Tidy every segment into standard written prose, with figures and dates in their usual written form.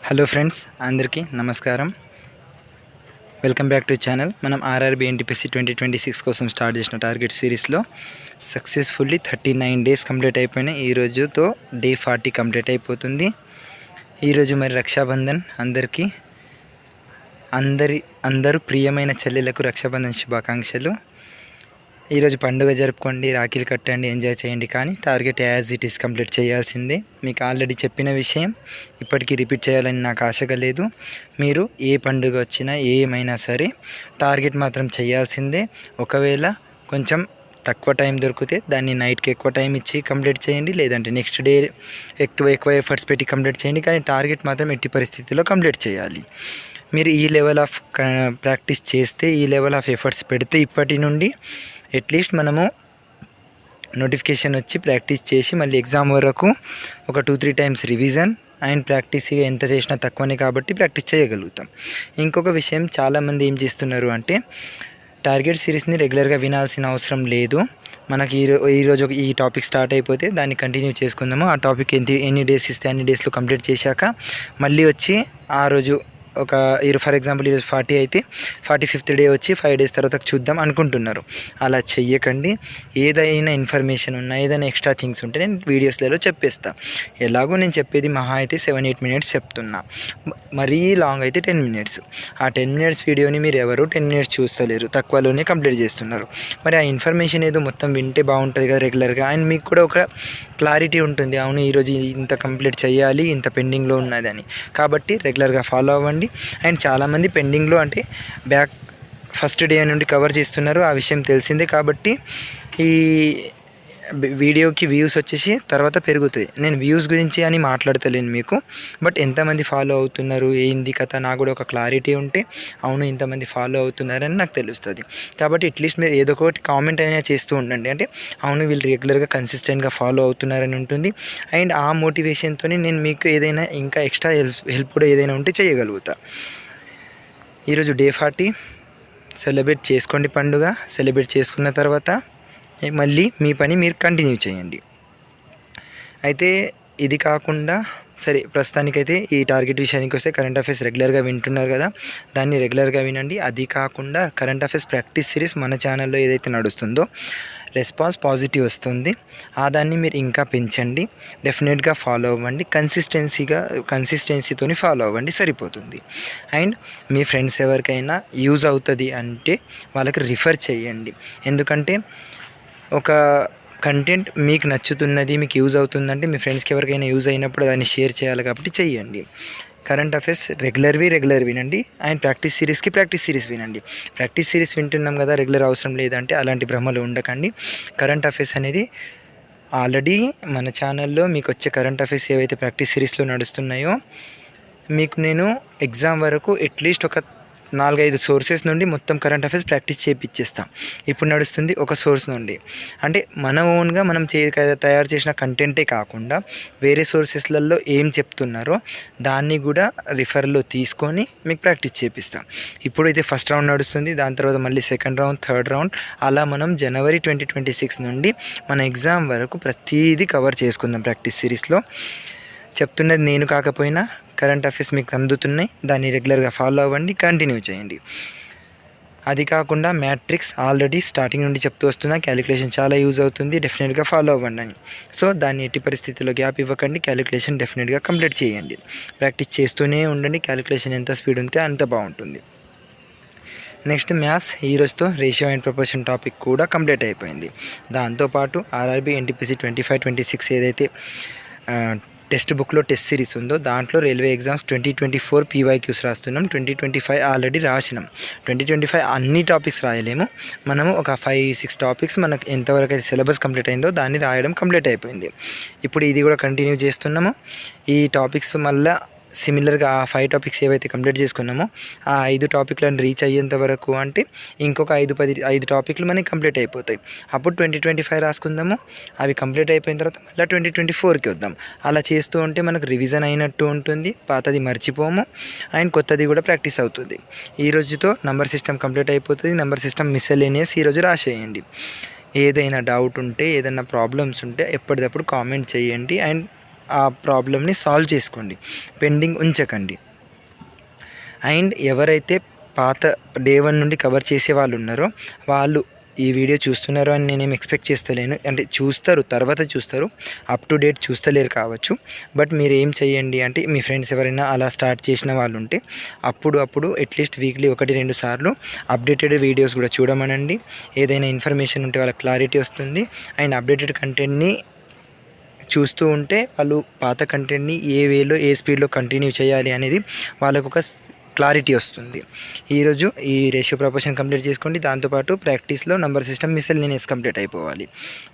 Hello friends, అందరికీ నమస్కారం. Welcome back to channel. మనం ఆర్ఆర్బీ ఎన్టీపీసీ 2026 కోసం స్టార్ట్ చేసిన టార్గెట్ సిరీస్లో సక్సెస్ఫుల్లీ 39 డేస్ కంప్లీట్ అయిపోయినాయి. ఈ రోజుతో డే 40 కంప్లీట్ అయిపోతుంది. ఈరోజు మరి రక్షాబంధన్ అందరికీ అందరూ ప్రియమైన చెల్లెలకు రక్షాబంధన్ శుభాకాంక్షలు. ఈరోజు పండుగ జరుపుకోండి, రాఖీలు కట్టండి, ఎంజాయ్ చేయండి. కానీ target as it is complete చేయాల్సిందే. మీకు ఆల్రెడీ చెప్పిన విషయం ఇప్పటికీ రిపీట్ చేయాలని నాకు ఆశగా లేదు. మీరు ఏ పండుగ వచ్చినా ఏమైనా సరే టార్గెట్ మాత్రం చేయాల్సిందే. ఒకవేళ కొంచెం తక్కువ టైం దొరికితే దాన్ని నైట్కి ఎక్కువ టైం ఇచ్చి కంప్లీట్ చేయండి, లేదంటే నెక్స్ట్ డే ఎక్కువ ఎఫర్ట్స్ పెట్టి కంప్లీట్ చేయండి. కానీ టార్గెట్ మాత్రం ఎట్టి పరిస్థితుల్లో కంప్లీట్ చేయాలి. మీరు ఈ లెవెల్ ఆఫ్ ప్రాక్టీస్ చేస్తే, ఈ లెవెల్ ఆఫ్ ఎఫర్ట్స్ పెడితే ఇప్పటి నుండి అట్లీస్ట్ మనము నోటిఫికేషన్ వచ్చి ప్రాక్టీస్ చేసి మళ్ళీ ఎగ్జామ్ వరకు ఒక 2-3 టైమ్స్ రివిజన్ అండ్ ప్రాక్టీస్ ఎంత చేసినా తక్కువనే కాబట్టి ప్రాక్టీస్ చేయగలుగుతాం. ఇంకొక విషయం, చాలామంది ఏం చేస్తున్నారు అంటే టార్గెట్ సిరీస్ని రెగ్యులర్గా వినాల్సిన అవసరం లేదు. మనకి ఈరోజు ఈ టాపిక్ స్టార్ట్ అయిపోతే దాన్ని కంటిన్యూ చేసుకుందాము. ఆ టాపిక్ ఎన్ని డేస్ ఇస్తే అన్ని డేస్లో కంప్లీట్ చేశాక మళ్ళీ వచ్చి ఆ రోజు ఒక ఫర్ ఎగ్జాంపుల్ ఈరోజు 40 అయితే 45th డే వచ్చి 5 డేస్ తర్వాత చూద్దాం అనుకుంటున్నారు. అలా చెయ్యకండి. ఏదైనా ఇన్ఫర్మేషన్ ఉన్నా, ఏదైనా ఎక్స్ట్రా థింగ్స్ ఉంటే నేను వీడియోస్లలో చెప్పేస్తా. ఎలాగో నేను చెప్పేది మహా అయితే 7-8 మినిట్స్ చెప్తున్నా, మరీ లాంగ్ అయితే 10 మినిట్స్. ఆ 10 మినిట్స్ వీడియోని మీరు ఎవరు 10 మినిట్స్ చూస్తలేరు, తక్కువలోనే కంప్లీట్ చేస్తున్నారు. మరి ఆ ఇన్ఫర్మేషన్ ఏదో మొత్తం వింటే బాగుంటుంది కదా రెగ్యులర్గా. అండ్ మీకు కూడా ఒక క్లారిటీ ఉంటుంది, అవును ఈరోజు ఇంత కంప్లీట్ చేయాలి, ఇంత పెండింగ్లో ఉన్నదని. కాబట్టి రెగ్యులర్గా ఫాలో అవ్వండి. అండ్ చాలామంది పెండింగ్లో అంటే ఫస్ట్ డే నుండి కవర్ చేస్తున్నారు, ఆ విషయం తెలిసిందే. కాబట్టి ఈ వీడియోకి వ్యూస్ వచ్చేసి తర్వాత పెరుగుతాయి. నేను వ్యూస్ గురించి అని మాట్లాడతలేను మీకు, బట్ ఎంతమంది ఫాలో అవుతున్నారు, ఏంది కథ, నాకు కూడా ఒక క్లారిటీ ఉంటే అవును ఇంతమంది ఫాలో అవుతున్నారని నాకు తెలుస్తుంది. కాబట్టి అట్లీస్ట్ మీరు ఏదో ఒకటి కామెంట్ అయినా చేస్తూ ఉండండి. అంటే అవును వీళ్ళు రెగ్యులర్గా కన్సిస్టెంట్గా ఫాలో అవుతున్నారని ఉంటుంది. అండ్ ఆ మోటివేషన్తో నేను మీకు ఏదైనా ఇంకా ఎక్స్ట్రా హెల్ప్ కూడా ఏదైనా ఉంటే చేయగలుగుతా. ఈరోజు డే 40 సెలబ్రేట్ చేసుకోండి. పండుగ సెలబ్రేట్ చేసుకున్న తర్వాత మళ్ళీ మీ పని మీరు కంటిన్యూ చేయండి. అయితే ఇది కాకుండా సరే, ప్రస్తుతానికైతే ఈ టార్గెట్ విషయానికి వస్తే కరెంట్ అఫైర్స్ రెగ్యులర్గా వింటున్నారు కదా, దాన్ని రెగ్యులర్గా వినండి. అది కాకుండా కరెంట్ అఫైర్స్ ప్రాక్టీస్ సిరీస్ మన ఛానల్లో ఏదైతే నడుస్తుందో రెస్పాన్స్ పాజిటివ్ వస్తుంది. దాన్ని మీరు ఇంకా పెంచండి, డెఫినెట్గా ఫాలో అవ్వండి. కన్సిస్టెన్సీతోని ఫాలో అవ్వండి, సరిపోతుంది. అండ్ మీ ఫ్రెండ్స్ ఎవరికైనా యూజ్ అవుతుంది అంటే వాళ్ళకి రిఫర్ చేయండి. ఎందుకంటే ఒక కంటెంట్ మీకు నచ్చుతున్నది, మీకు యూజ్ అవుతుందంటే మీ ఫ్రెండ్స్కి ఎవరికైనా యూజ్ అయినప్పుడు దాన్ని షేర్ చేయాలి. కాబట్టి చెయ్యండి. కరెంట్ అఫైర్స్ రెగ్యులర్ వినండి. అండ్ ప్రాక్టీస్ సిరీస్ వినండి. ప్రాక్టీస్ సిరీస్ వింటున్నాం కదా, రెగ్యులర్ అవసరం లేదంటే అలాంటి భ్రమలు ఉండకండి. కరెంట్ అఫైర్స్ అనేది ఆల్రెడీ మన ఛానల్లో మీకు వచ్చే కరెంట్ అఫైర్స్ ఏవైతే ప్రాక్టీస్ సిరీస్లో నడుస్తున్నాయో మీకు నేను ఎగ్జామ్ వరకు అట్లీస్ట్ ఒక 4-5 సోర్సెస్ నుండి మొత్తం కరెంట్ అఫైర్స్ ప్రాక్టీస్ చేయించేస్తాం. ఇప్పుడు నడుస్తుంది ఒక సోర్స్ నుండి. అంటే మన ఓన్గా మనం తయారు చేసిన కంటెంటే కాకుండా వేరే సోర్సెస్లలో ఏం చెప్తున్నారో దాన్ని కూడా రిఫర్లో తీసుకొని మీకు ప్రాక్టీస్ చేపిస్తాం. ఇప్పుడైతే ఫస్ట్ రౌండ్ నడుస్తుంది, దాని తర్వాత మళ్ళీ సెకండ్ రౌండ్, థర్డ్ రౌండ్, అలా మనం జనవరి 2026 నుండి మన ఎగ్జామ్ వరకు ప్రతిదీ కవర్ చేసుకుందాం. ప్రాక్టీస్ సిరీస్లో చెప్తున్నది నేను కాకపోయినా కరెంట్ అఫైర్స్ మీకు అందుతున్నాయి, దాన్ని రెగ్యులర్గా ఫాలో అవ్వండి, కంటిన్యూ చేయండి. అది కాకుండా మ్యాట్రిక్స్ ఆల్రెడీ స్టార్టింగ్ నుండి చెప్తూ వస్తున్నా, క్యాలిక్యులేషన్ చాలా యూజ్ అవుతుంది, డెఫినెట్గా ఫాలో అవ్వండి అని. సో దాన్ని ఎట్టి పరిస్థితుల్లో గ్యాప్ ఇవ్వకండి, క్యాలిక్యులేషన్ డెఫినెట్గా కంప్లీట్ చేయండి. ప్రాక్టీస్ చేస్తూనే ఉండండి. క్యాలిక్యులేషన్ ఎంత స్పీడ్ ఉంటే అంత బాగుంటుంది. నెక్స్ట్ మ్యాథ్స్, ఈ రోజుతో రేషియో అండ్ ప్రపోర్షన్ టాపిక్ కూడా కంప్లీట్ అయిపోయింది. దాంతోపాటు ఆర్ఆర్బీ ఎన్టీపీసీ 25-26 ఏదైతే టెక్స్ట్ బుక్లో టెస్ట్ సిరీస్ ఉందో దాంట్లో రైల్వే ఎగ్జామ్స్ 2024 PYQs రాస్తున్నాం. 2025 ఆల్రెడీ రాసినాం. 2025 అన్ని టాపిక్స్ రాయలేము, మనము ఒక 5-6 టాపిక్స్ మనకు ఎంతవరకు అయితే సిలబస్ కంప్లీట్ అయిందో దాన్ని రాయడం కంప్లీట్ అయిపోయింది. ఇప్పుడు ఇది కూడా కంటిన్యూ చేస్తున్నాము. ఈ టాపిక్స్ మళ్ళీ సిమిలర్గా ఆ 5 టాపిక్స్ ఏవైతే కంప్లీట్ చేసుకున్నామో ఆ 5 టాపిక్లను రీచ్ అయ్యేంత వరకు అంటే ఇంకొక 5 టాపిక్లు మనకి కంప్లీట్ అయిపోతాయి. అప్పుడు 2025 రాసుకుందాము. అవి కంప్లీట్ అయిపోయిన తర్వాత మళ్ళీ 2024కి వద్దాం. అలా చేస్తూ ఉంటే మనకు రివిజన్ అయినట్టు ఉంటుంది, పాతది మర్చిపోము, అండ్ కొత్తది కూడా ప్రాక్టీస్ అవుతుంది. ఈ రోజుతో నంబర్ సిస్టమ్ కంప్లీట్ అయిపోతుంది. నంబర్ సిస్టమ్ మిస్సెలేనియస్ ఈరోజు రాసేయండి. ఏదైనా డౌట్ ఉంటే, ఏదైనా ప్రాబ్లమ్స్ ఉంటే ఎప్పటికప్పుడు కామెంట్ చేయండి. అండ్ ఆ ప్రాబ్లమ్ని సాల్వ్ చేసుకోండి, పెండింగ్ ఉంచకండి. అండ్ ఎవరైతే పాత డే 1 నుండి కవర్ చేసే వాళ్ళు ఉన్నారో వాళ్ళు ఈ వీడియో చూస్తున్నారు అని నేనేం ఎక్స్పెక్ట్ చేస్తలేను. అంటే చూస్తారు, తర్వాత చూస్తారు, అప్ టు డేట్ చూస్తలేరు కావచ్చు. బట్ మీరు ఏం చేయండి అంటే మీ ఫ్రెండ్స్ ఎవరైనా అలా స్టార్ట్ చేసిన వాళ్ళు ఉంటే అప్పుడు అట్లీస్ట్ వీక్లీ 1-2 సార్లు అప్డేటెడ్ వీడియోస్ కూడా చూడమనండి. ఏదైనా ఇన్ఫర్మేషన్ ఉంటే వాళ్ళకి క్లారిటీ వస్తుంది. అండ్ అప్డేటెడ్ కంటెంట్ని చూస్తూ ఉంటే వాళ్ళు పాత కంటెంట్ని ఏ వేలో ఏ స్పీడ్లో కంటిన్యూ చేయాలి అనేది వాళ్ళకు ఒక క్లారిటీ వస్తుంది. ఈరోజు ఈ రేషియో ప్రపోర్షన్ కంప్లీట్ చేసుకోండి. దాంతోపాటు ప్రాక్టీస్లో నంబర్ సిస్టమ్ మిస్సెల్లేనియస్ కంప్లీట్ అయిపోవాలి.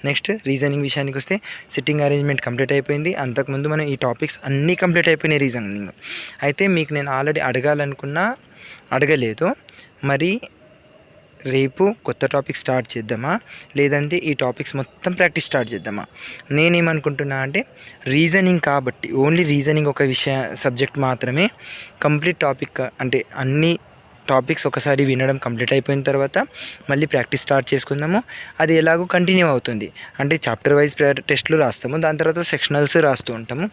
నెక్స్ట్ రీజనింగ్ విషయానికి వస్తే సిట్టింగ్ అరేంజ్మెంట్ కంప్లీట్ అయిపోయింది. అంతకుముందు మనం ఈ టాపిక్స్ అన్నీ కంప్లీట్ అయిపోయినాయి రీజనింగ్. అయితే మీకు నేను ఆల్రెడీ అడగాలనుకున్నా అడగలేదు. మరి రేపు కొత్త టాపిక్ స్టార్ట్ చేద్దామా లేదంటే ఈ టాపిక్స్ మొత్తం ప్రాక్టీస్ స్టార్ట్ చేద్దామా? నేనేమనుకుంటున్నా అంటే రీజనింగ్ కాబట్టి ఓన్లీ రీజనింగ్ ఒక సబ్జెక్ట్ మాత్రమే కంప్లీట్ టాపిక్, అంటే అన్ని టాపిక్స్ ఒకసారి వినడం కంప్లీట్ అయిపోయిన తర్వాత మళ్ళీ ప్రాక్టీస్ స్టార్ట్ చేసుకుందాము. అది ఎలాగో కంటిన్యూ అవుతుంది. అంటే చాప్టర్ వైజ్ టెస్ట్లు రాస్తాము, దాని తర్వాత సెక్షనల్స్ రాస్తూ ఉంటాము.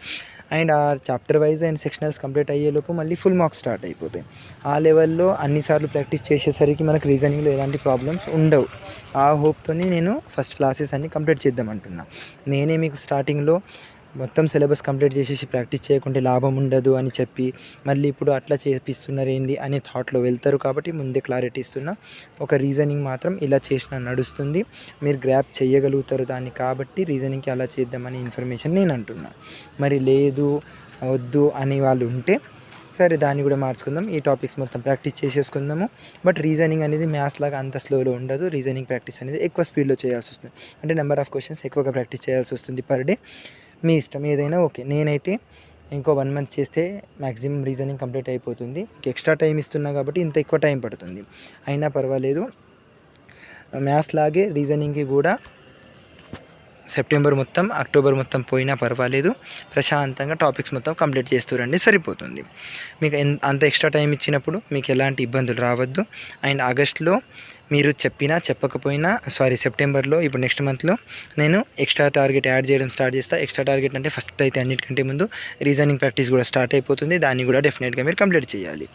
అండ్ ఆ చాప్టర్ వైజ్ అండ్ సెక్షనల్స్ కంప్లీట్ అయ్యేలోపు మళ్ళీ ఫుల్ మార్క్స్ స్టార్ట్ అయిపోతాయి. ఆ లెవెల్లో అన్నిసార్లు ప్రాక్టీస్ చేసేసరికి మనకు రీజనింగ్లో ఎలాంటి ప్రాబ్లమ్స్ ఉండవు. ఆ హోప్తోని నేను ఫస్ట్ క్లాసెస్ అన్నీ కంప్లీట్ చేద్దామంటున్నా. నేనే మీకు స్టార్టింగ్లో మొత్తం సిలబస్ కంప్లీట్ చేసేసి ప్రాక్టీస్ చేయకుంటే లాభం ఉండదు అని చెప్పి మళ్ళీ ఇప్పుడు అట్లా చేపిస్తున్నారు ఏంది అనే థాట్లో వెళ్తారు. కాబట్టి ముందే క్లారిటీ ఇస్తున్నా. ఒక రీజనింగ్ మాత్రం ఇలా చేసినా నడుస్తుంది, మీరు గ్రాప్ చేయగలుగుతారు దాన్ని. కాబట్టి రీజనింగ్కి అలా చేద్దామని ఇన్ఫర్మేషన్ నేను అంటున్నా. మరి లేదు వద్దు అని వాళ్ళు ఉంటే సరే దాన్ని కూడా మార్చుకుందాం, ఈ టాపిక్స్ మొత్తం ప్రాక్టీస్ చేసేసుకుందాము. బట్ రీజనింగ్ అనేది మ్యాథ్స్ లాగా అంత స్లోలో ఉండదు. రీజనింగ్ ప్రాక్టీస్ అనేది ఎక్కువ స్పీడ్లో చేయాల్సి వస్తుంది. అంటే నెంబర్ ఆఫ్ క్వశ్చన్స్ ఎక్కువగా ప్రాక్టీస్ చేయాల్సి వస్తుంది పర్ డే. మీ ఇష్టం ఏదైనా ఓకే. నేనైతే ఇంకో 1 మంత్ చేస్తే మ్యాక్సిమం రీజనింగ్ కంప్లీట్ అయిపోతుంది. ఎక్స్ట్రా టైం ఇస్తున్నా కాబట్టి ఇంత ఎక్కువ టైం పడుతుంది. అయినా పర్వాలేదు, మ్యాథ్స్ లాగే రీజనింగ్కి కూడా సెప్టెంబర్ మొత్తం అక్టోబర్ మొత్తం పోయినా పర్వాలేదు, ప్రశాంతంగా టాపిక్స్ మొత్తం కంప్లీట్ చేస్తూ రండి, సరిపోతుంది. మీకు అంత ఎక్స్ట్రా టైం ఇచ్చినప్పుడు మీకు ఎలాంటి ఇబ్బందులు రావద్దు. అండ్ ఆగస్ట్లో మీరు చెప్పినా చెప్పకపోయినా సెప్టెంబర్లో ఇప్పుడు నెక్స్ట్ మంత్లో నేను ఎక్స్ట్రా టార్గెట్ యాడ్ చేయడం స్టార్ట్ చేస్తాను. ఎక్స్ట్రా టార్గెట్ అంటే ఫస్ట్ అయితే అన్నిటికంటే ముందు రీజనింగ్ ప్రాక్టీస్ కూడా స్టార్ట్ అయిపోతుంది. దాన్ని కూడా డెఫినెట్గా మీరు కంప్లీట్ చేయాలి.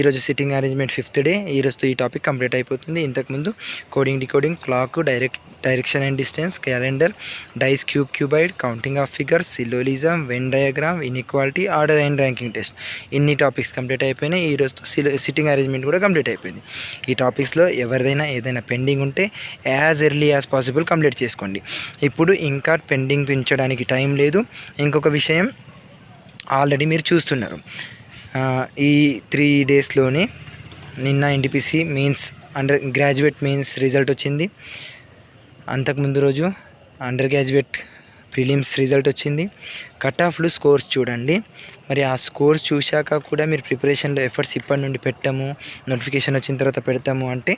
ఈరోజు సిట్టింగ్ అరేంజ్మెంట్ 5th డే, ఈరోజుతో ఈ టాపిక్ కంప్లీట్ అయిపోతుంది. ఇంతకుముందు coding, decoding, clock, direction and distance, calendar, dice, cuboid, counting of figures, syllogism, Venn diagram, inequality, order and ranking test, ఇన్ని టాపిక్స్ కంప్లీట్ అయిపోయినాయి. ఈరోజుతో సిట్టింగ్ అరేంజ్మెంట్ కూడా complete అయిపోయింది. ఈ టాపిక్స్లో ఏదైనా పెండింగ్ ఉంటే as early as possible complete చేసుకోండి. ఇప్పుడు ఇంకా పెండింగ్ పెంచడానికి టైం లేదు. ఇంకొక విషయం ఆల్రెడీ మీరు చూస్తున్నారు, ఈ 3 డేస్లోనే నిన్న NTPC mains under graduate mains result వచ్చింది. అంతకుముందు రోజు అండర్ గ్రాడ్యుయేట్ ప్రిలిమ్స్ రిజల్ట్ వచ్చింది. కట్ ఆఫ్లు స్కోర్స్ చూడండి. మరి ఆ స్కోర్స్ చూశాక కూడా మీరు ప్రిపరేషన్లో ఎఫర్ట్స్ ఇప్పటి నుండి పెట్టాము, నోటిఫికేషన్ వచ్చిన తర్వాత పెడతాము అంటే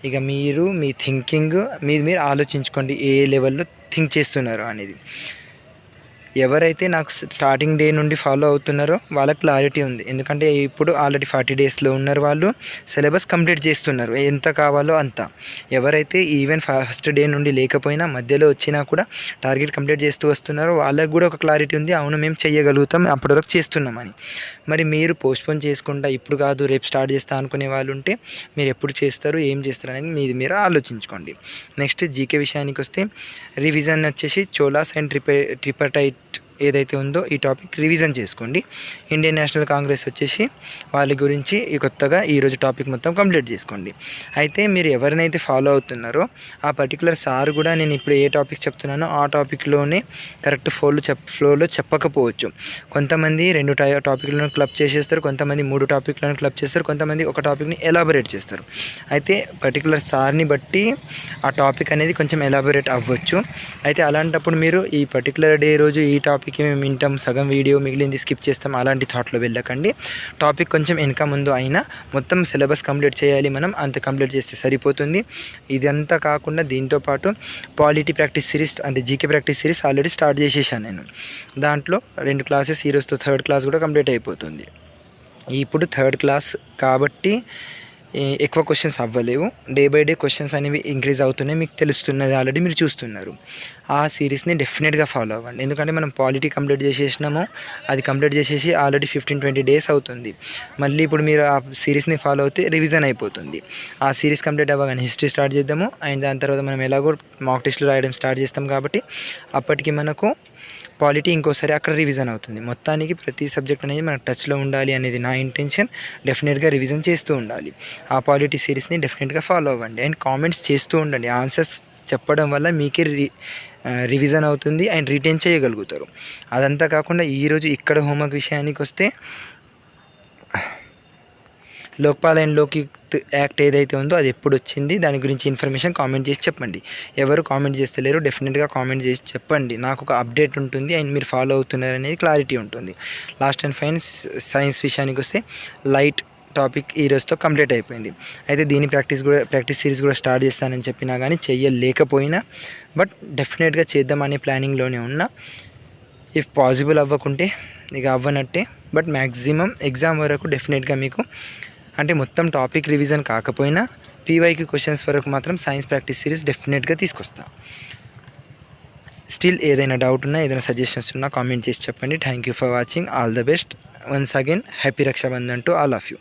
ఇక మీరు మీ థింకింగ్ మీరు ఆలోచించుకోండి ఏ లెవెల్లో థింక్ చేస్తున్నారు అనేది. ఎవరైతే నాకు స్టార్టింగ్ డే నుండి ఫాలో అవుతున్నారో వాళ్ళకి క్లారిటీ ఉంది. ఎందుకంటే ఇప్పుడు ఆల్రెడీ 40 డేస్లో ఉన్నారు, వాళ్ళు సిలబస్ కంప్లీట్ చేస్తున్నారు ఎంత కావాలో అంత. ఎవరైతే ఈవెన్ ఫస్ట్ డే నుండి లేకపోయినా మధ్యలో వచ్చినా కూడా టార్గెట్ కంప్లీట్ చేస్తూ వస్తున్నారో వాళ్ళకి కూడా ఒక క్లారిటీ ఉంది, అవును మేము చేయగలుగుతాం, అప్పటి వరకు చేస్తున్నామని. మరి మీరు పోస్ట్పోన్ చేసుకుంటా ఇప్పుడు కాదు రేపు స్టార్ట్ చేస్తా అనుకునే వాళ్ళు ఉంటే మీరు ఎప్పుడు చేస్తారు, ఏం చేస్తారు అనేది మీరు ఆలోచించుకోండి. నెక్స్ట్ జీకే విషయానికి వస్తే రివిజన్ వచ్చేసి చోలాస్ అండ్ ట్రిపటైట్ ఏదైతే ఉందో ఈ టాపిక్ రివిజన్ చేసుకోండి. ఇండియన్ నేషనల్ కాంగ్రెస్ వచ్చేసి వాళ్ళ గురించి కొత్తగా ఈరోజు టాపిక్ మొత్తం కంప్లీట్ చేసుకోండి. అయితే మీరు ఎవరినైతే ఫాలో అవుతున్నారో ఆ పర్టికులర్ సార్ కూడా నేను ఇప్పుడు ఏ టాపిక్ చెప్తున్నానో ఆ టాపిక్లోనే కరెక్ట్ ఫ్లోలో చెప్పకపోవచ్చు. కొంతమంది 2 టాపిక్లను క్లబ్ చేసేస్తారు, కొంతమంది 3 టాపిక్లను క్లబ్ చేస్తారు, కొంతమంది ఒక టాపిక్ని ఎలాబొరేట్ చేస్తారు. అయితే పర్టికులర్ సార్ని బట్టి ఆ టాపిక్ అనేది కొంచెం ఎలాబొరేట్ అవ్వచ్చు. అయితే అలాంటప్పుడు మీరు ఈ పర్టికులర్ డే రోజు ఈ టాపిక్ మేము వింటాం, సగం వీడియో మిగిలింది స్కిప్ చేస్తాం, అలాంటి థాట్లో వెళ్ళకండి. టాపిక్ కొంచెం వెనక ముందు అయినా మొత్తం సిలబస్ కంప్లీట్ చేయాలి, మనం అంత కంప్లీట్ చేస్తే సరిపోతుంది. ఇదంతా కాకుండా దీంతోపాటు పాలిటీ ప్రాక్టీస్ సిరీస్ అంటే GK practice series already start చేసేసాను నేను. దాంట్లో 2 క్లాసెస్, ఈరోజుతో 3rd క్లాస్ కూడా కంప్లీట్ అయిపోతుంది. ఇప్పుడు 3rd క్లాస్ కాబట్టి ఎక్కువ క్వశ్చన్స్ అవ్వలేవు. డే బై డే క్వశ్చన్స్ అనేవి ఇంక్రీజ్ అవుతున్నాయి, మీకు తెలుస్తున్నది, ఆల్రెడీ మీరు చూస్తున్నారు. ఆ సిరీస్ని డెఫినెట్గా ఫాలో అవ్వండి. ఎందుకంటే మనం పాలిటీ కంప్లీట్ చేసేసినాము, అది కంప్లీట్ చేసేసి ఆల్రెడీ 15-20 డేస్ అవుతుంది. మళ్ళీ ఇప్పుడు మీరు ఆ సిరీస్ని ఫాలో అవుతే రివిజన్ అయిపోతుంది. ఆ సిరీస్ కంప్లీట్ అవ్వగానే హిస్టరీ స్టార్ట్ చేద్దాము. అండ్ దాని తర్వాత మనం ఎలాగో మాక్ టెస్ట్లు రాయడం స్టార్ట్ చేస్తాం కాబట్టి అప్పటికి మనకు పాలిటీ ఇంకోసారి అక్కడ రివిజన్ అవుతుంది. మొత్తానికి ప్రతి సబ్జెక్ట్ అనేది మనకు టచ్లో ఉండాలి అనేది నా ఇంటెన్షన్. డెఫినెట్గా రివిజన్ చేస్తూ ఉండాలి. ఆ పాలిటీ సిరీస్ని డెఫినెట్గా ఫాలో అవ్వండి. అండ్ కామెంట్స్ చేస్తూ ఉండండి. ఆన్సర్స్ చెప్పడం వల్ల మీకే రివిజన్ అవుతుంది అండ్ రిటైన్ చేయగలుగుతారు. అదంతా కాకుండా ఈరోజు ఇక్కడ హోంవర్క్ విషయానికి వస్తే, లోక్పాల్ అండ్ లోక్యుక్త్ యాక్ట్ ఏదైతే ఉందో అది ఎప్పుడు వచ్చింది, దాని గురించి ఇన్ఫర్మేషన్ కామెంట్ చేసి చెప్పండి. ఎవరు కామెంట్ చేస్తలేరు, డెఫినెట్గా కామెంట్ చేసి చెప్పండి. నాకు ఒక అప్డేట్ ఉంటుంది అండ్ మీరు ఫాలో అవుతున్నారు అనేది క్లారిటీ ఉంటుంది. లాస్ట్ అండ్ ఫైనల్ సైన్స్ విషయానికి వస్తే లైట్ టాపిక్ ఈ రోజుతో కంప్లీట్ అయిపోయింది. అయితే దీని ప్రాక్టీస్ సిరీస్ కూడా స్టార్ట్ చేస్తానని చెప్పినా కానీ చెయ్యలేకపోయినా, బట్ డెఫినెట్గా చేద్దామనే ప్లానింగ్లోనే ఉన్నా. ఇఫ్ పాసిబుల్ అవ్వకుంటే ఇక అవ్వనట్టే, బట్ మ్యాక్సిమం ఎగ్జామ్ వరకు డెఫినెట్గా మీకు అంటే మొత్తం టాపిక్ రివిజన్ కాకపోయినా పీవైక్యూ క్వశ్చన్స్ వరకు మాత్రం సైన్స్ ప్రాక్టీస్ సిరీస్ డెఫినెట్గా తీసుకొస్తా. స్టిల్ ఏదైనా డౌట్ ఉన్నా, ఏదైనా సజెషన్స్ ఉన్నా కామెంట్ చేసి చెప్పండి. Thank you for watching. All the best. Once again happy Rakshabandhan to all of you.